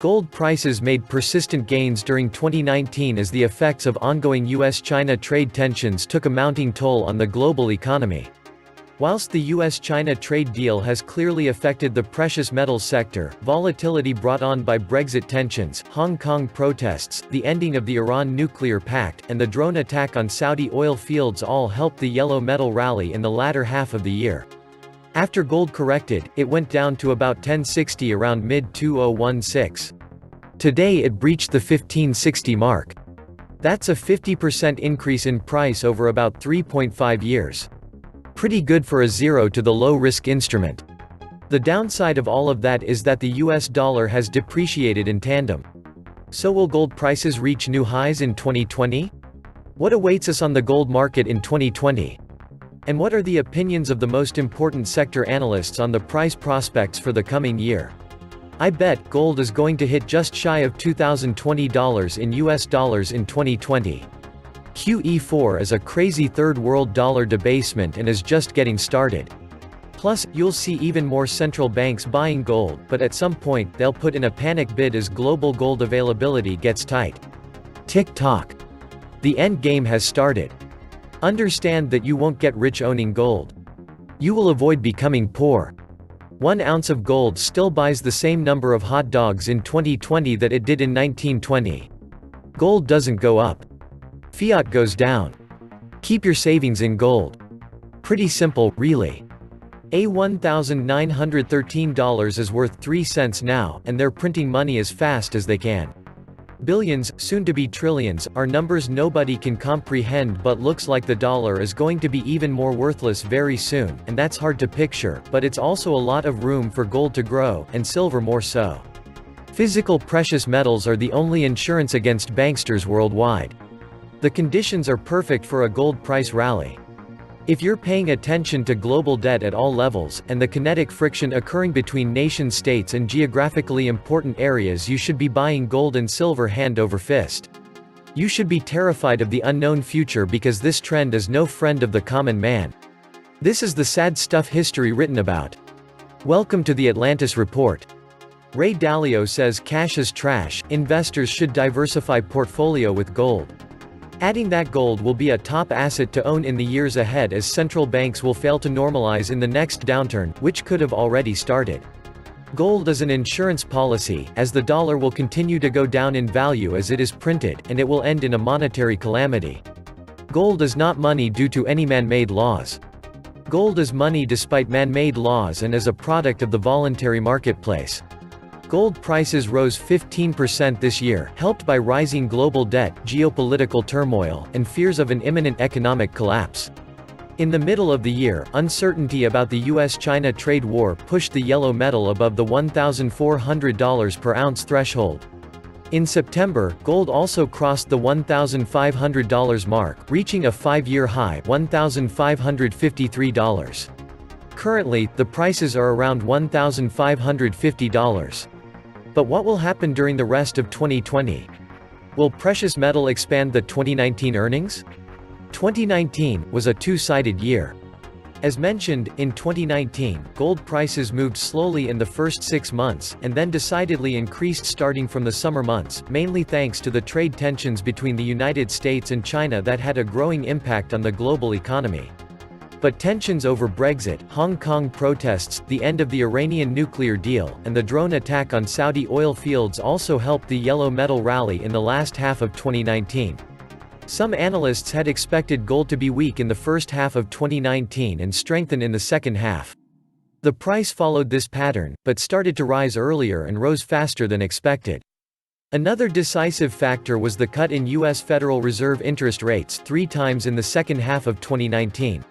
Gold prices made persistent gains during 2019 as the effects of ongoing US-China trade tensions took a mounting toll on the global economy. Whilst the US-China trade deal has clearly affected the precious metals sector, volatility brought on by Brexit tensions, Hong Kong protests, the ending of the Iran nuclear pact, and the drone attack on Saudi oil fields all helped the yellow metal rally in the latter half of the year. After gold corrected, it went down to about $1060 around mid-2016. Today it breached the $1560 mark. That's a 50% increase in price over about 3.5 years. Pretty good for a zero to the low-risk instrument. The downside of all of that is that the US dollar has depreciated in tandem. So will gold prices reach new highs in 2020? What awaits us on the gold market in 2020? And what are the opinions of the most important sector analysts on the price prospects for the coming year? I bet gold is going to hit just shy of $2,020 in US dollars in 2020. QE4 is a crazy third world dollar debasement and is just getting started. Plus, you'll see even more central banks buying gold, but at some point, they'll put in a panic bid as global gold availability gets tight. Tick-tock. The end game has started. Understand that you won't get rich owning gold. You will avoid becoming poor. 1 ounce of gold still buys the same number of hot dogs in 2020 that it did in 1920. Gold doesn't go up. Fiat goes down. Keep your savings in gold. Pretty simple, really. $1,913 is worth 3 cents now, and they're printing money as fast as they can. Billions, soon to be trillions, are numbers nobody can comprehend, but looks like the dollar is going to be even more worthless very soon, and that's hard to picture, but it's also a lot of room for gold to grow, and silver more so. Physical precious metals are the only insurance against banksters worldwide. The conditions are perfect for a gold price rally. If you're paying attention to global debt at all levels, and the kinetic friction occurring between nation-states and geographically important areas, you should be buying gold and silver hand over fist. You should be terrified of the unknown future because this trend is no friend of the common man. This is the sad stuff history written about. Welcome to the Atlantis Report. Ray Dalio says cash is trash, investors should diversify portfolio with gold. Adding that gold will be a top asset to own in the years ahead as central banks will fail to normalize in the next downturn, which could have already started. Gold is an insurance policy, as the dollar will continue to go down in value as it is printed, and it will end in a monetary calamity. Gold is not money due to any man-made laws. Gold is money despite man-made laws and is a product of the voluntary marketplace. Gold prices rose 15% this year, helped by rising global debt, geopolitical turmoil, and fears of an imminent economic collapse. In the middle of the year, uncertainty about the US-China trade war pushed the yellow metal above the $1,400 per ounce threshold. In September, gold also crossed the $1,500 mark, reaching a 5-year high, $1,553. Currently, the prices are around $1,550. But what will happen during the rest of 2020? Will precious metal expand the 2019 earnings? 2019 was a two-sided year. As mentioned, in 2019, gold prices moved slowly in the first 6 months, and then decidedly increased starting from the summer months, mainly thanks to the trade tensions between the United States and China that had a growing impact on the global economy. But tensions over Brexit, Hong Kong protests, the end of the Iranian nuclear deal, and the drone attack on Saudi oil fields also helped the yellow metal rally in the last half of 2019. Some analysts had expected gold to be weak in the first half of 2019 and strengthen in the second half. The price followed this pattern, but started to rise earlier and rose faster than expected. Another decisive factor was the cut in U.S. Federal Reserve interest rates 3 times in the second half of 2019.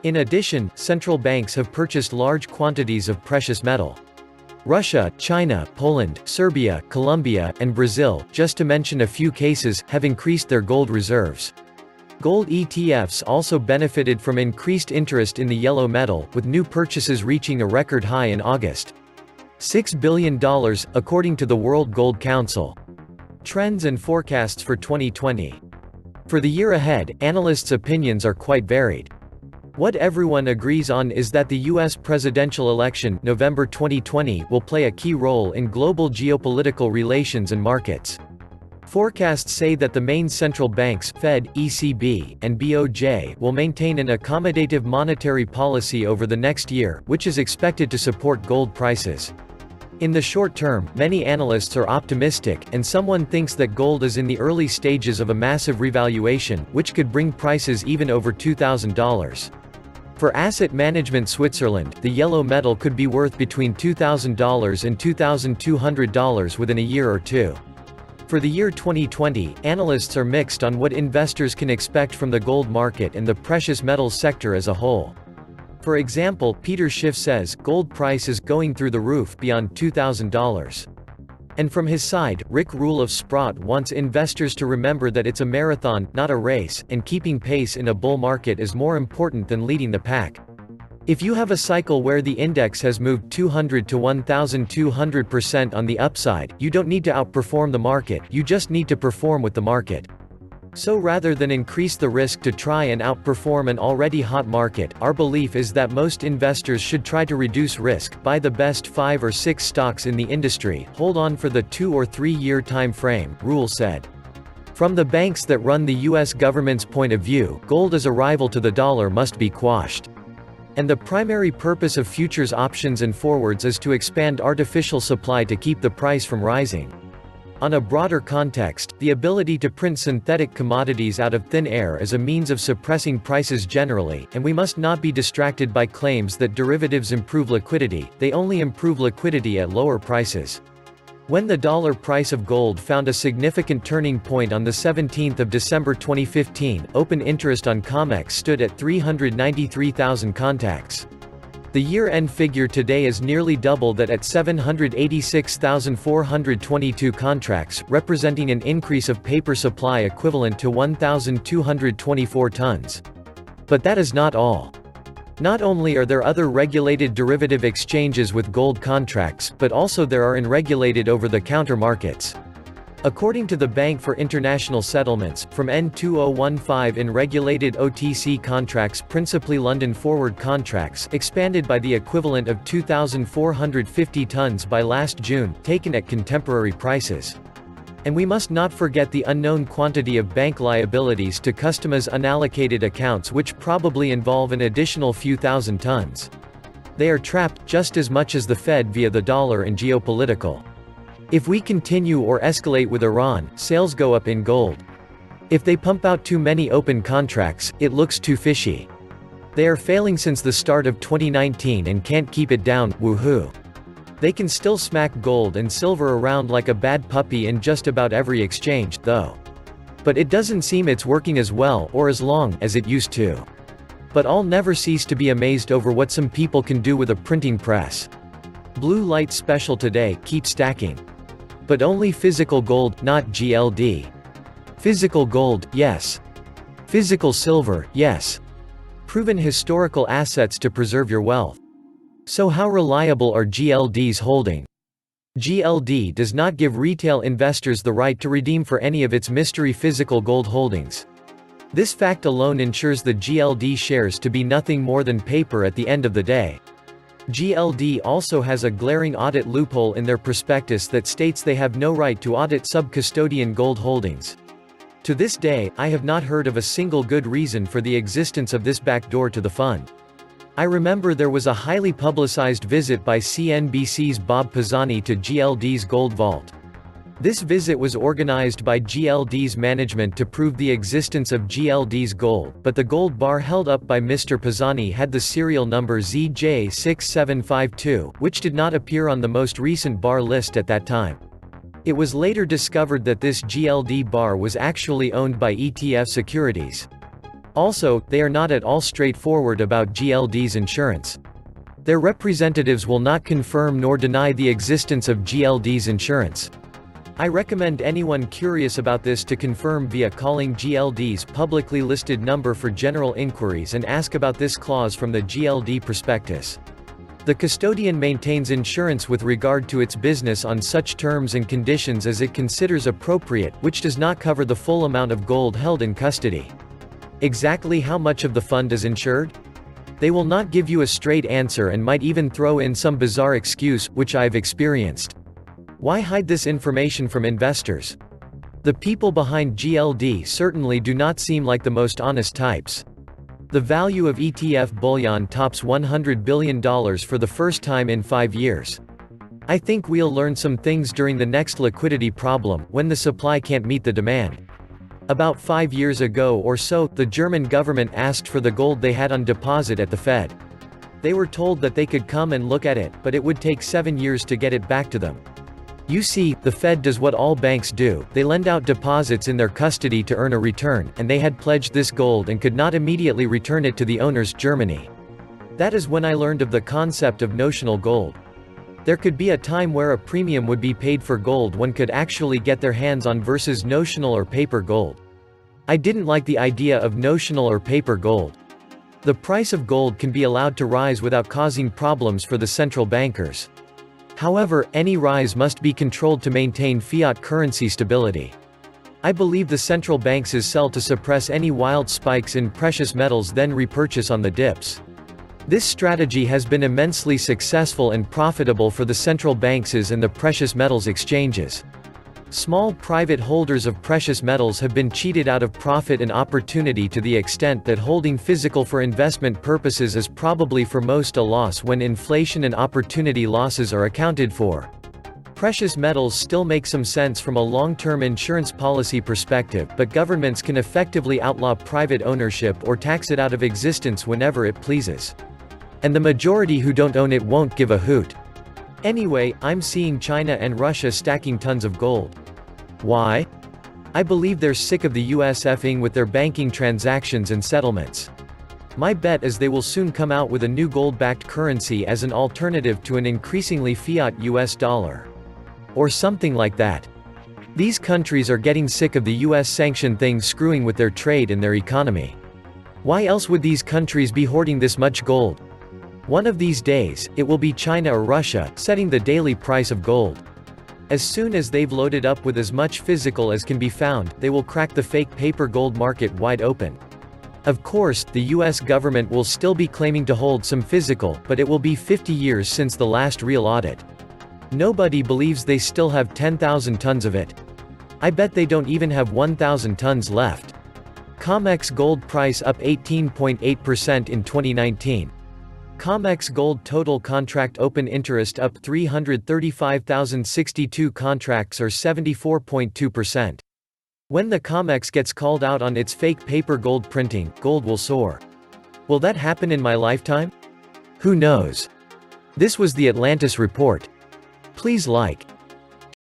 In addition, central banks have purchased large quantities of precious metal. Russia, China, Poland, Serbia, Colombia, and Brazil, just to mention a few cases, have increased their gold reserves. Gold ETFs also benefited from increased interest in the yellow metal, with new purchases reaching a record high in August. $6 billion, according to the World Gold Council. Trends and forecasts for 2020. For the year ahead, analysts' opinions are quite varied. What everyone agrees on is that the U.S. presidential election, November 2020, will play a key role in global geopolitical relations and markets. Forecasts say that the main central banks, Fed, ECB, and BOJ, will maintain an accommodative monetary policy over the next year, which is expected to support gold prices. In the short term, many analysts are optimistic, and someone thinks that gold is in the early stages of a massive revaluation, which could bring prices even over $2,000. For asset management Switzerland, the yellow metal could be worth between $2,000 and $2,200 within a year or two. For the year 2020, analysts are mixed on what investors can expect from the gold market and the precious metals sector as a whole. For example, Peter Schiff says, gold price is going through the roof beyond $2,000. And from his side, Rick Rule of Sprott wants investors to remember that it's a marathon, not a race, and keeping pace in a bull market is more important than leading the pack. If you have a cycle where the index has moved 200 to 1,200% on the upside, you don't need to outperform the market, you just need to perform with the market. So rather than increase the risk to try and outperform an already hot market, our belief is that most investors should try to reduce risk, buy the best 5 or 6 stocks in the industry, hold on for the 2 or 3 year time frame, Rule said. From the banks that run the US government's point of view, gold as a rival to the dollar must be quashed. And the primary purpose of futures options and forwards is to expand artificial supply to keep the price from rising. On a broader context, the ability to print synthetic commodities out of thin air is a means of suppressing prices generally, and we must not be distracted by claims that derivatives improve liquidity, they only improve liquidity at lower prices. When the dollar price of gold found a significant turning point on the 17th of December 2015, open interest on COMEX stood at 393,000 contacts. The year-end figure today is nearly double that at 786,422 contracts, representing an increase of paper supply equivalent to 1,224 tons. But that is not all. Not only are there other regulated derivative exchanges with gold contracts, but also there are unregulated over-the-counter markets. According to the Bank for International Settlements, from N2015 in regulated OTC contracts, principally London forward contracts, expanded by the equivalent of 2,450 tons by last June, taken at contemporary prices. And we must not forget the unknown quantity of bank liabilities to customers' unallocated accounts, which probably involve an additional few thousand tons. They are trapped, just as much as the Fed via the dollar and geopolitical. If we continue or escalate with Iran, sales go up in gold. If they pump out too many open contracts, it looks too fishy. They are failing since the start of 2019 and can't keep it down, woohoo. They can still smack gold and silver around like a bad puppy in just about every exchange, though. But it doesn't seem it's working as well or as long as it used to. But I'll never cease to be amazed over what some people can do with a printing press. Blue light special today, keep stacking. But only physical gold, not GLD. Physical gold, yes. Physical silver, yes. Proven historical assets to preserve your wealth. So how reliable are GLD's holding? GLD does not give retail investors the right to redeem for any of its mystery physical gold holdings. This fact alone ensures the GLD shares to be nothing more than paper at the end of the day. GLD also has a glaring audit loophole in their prospectus that states they have no right to audit sub-custodian gold holdings. To this day, I have not heard of a single good reason for the existence of this backdoor to the fund. I remember there was a highly publicized visit by CNBC's Bob Pisani to GLD's gold vault. This visit was organized by GLD's management to prove the existence of GLD's gold, but the gold bar held up by Mr. Pisani had the serial number ZJ6752, which did not appear on the most recent bar list at that time. It was later discovered that this GLD bar was actually owned by ETF Securities. Also, they are not at all straightforward about GLD's insurance. Their representatives will not confirm nor deny the existence of GLD's insurance. I recommend anyone curious about this to confirm via calling GLD's publicly listed number for general inquiries and ask about this clause from the GLD prospectus. The custodian maintains insurance with regard to its business on such terms and conditions as it considers appropriate, which does not cover the full amount of gold held in custody. Exactly how much of the fund is insured? They will not give you a straight answer and might even throw in some bizarre excuse, which I've experienced. Why hide this information from investors? The people behind GLD certainly do not seem like the most honest types. The value of ETF bullion tops $100 billion for the first time in 5 years. I think we'll learn some things during the next liquidity problem, when the supply can't meet the demand. About 5 years ago or so, the German government asked for the gold they had on deposit at the Fed. They were told that they could come and look at it, but it would take 7 years to get it back to them. You see, the Fed does what all banks do, they lend out deposits in their custody to earn a return, and they had pledged this gold and could not immediately return it to the owners, Germany. That is when I learned of the concept of notional gold. There could be a time where a premium would be paid for gold one could actually get their hands on versus notional or paper gold. I didn't like the idea of notional or paper gold. The price of gold can be allowed to rise without causing problems for the central bankers. However, any rise must be controlled to maintain fiat currency stability. I believe the central banks sell to suppress any wild spikes in precious metals, then repurchase on the dips. This strategy has been immensely successful and profitable for the central banks and the precious metals exchanges. Small private holders of precious metals have been cheated out of profit and opportunity to the extent that holding physical for investment purposes is probably for most a loss when inflation and opportunity losses are accounted for. Precious metals still make some sense from a long-term insurance policy perspective, but governments can effectively outlaw private ownership or tax it out of existence whenever it pleases. And the majority who don't own it won't give a hoot. Anyway, I'm seeing China and Russia stacking tons of gold. Why? I believe they're sick of the US effing with their banking transactions and settlements. My bet is they will soon come out with a new gold-backed currency as an alternative to an increasingly fiat US dollar. Or something like that. These countries are getting sick of the US sanction thing screwing with their trade and their economy. Why else would these countries be hoarding this much gold? One of these days, it will be China or Russia, setting the daily price of gold. As soon as they've loaded up with as much physical as can be found, they will crack the fake paper gold market wide open. Of course, the US government will still be claiming to hold some physical, but it will be 50 years since the last real audit. Nobody believes they still have 10,000 tons of it. I bet they don't even have 1,000 tons left. COMEX gold price up 18.8% in 2019. COMEX gold total contract open interest up 335,062 contracts or 74.2%. When the COMEX gets called out on its fake paper gold printing, gold will soar. Will that happen in my lifetime? Who knows? This was the Atlantis Report. Please like,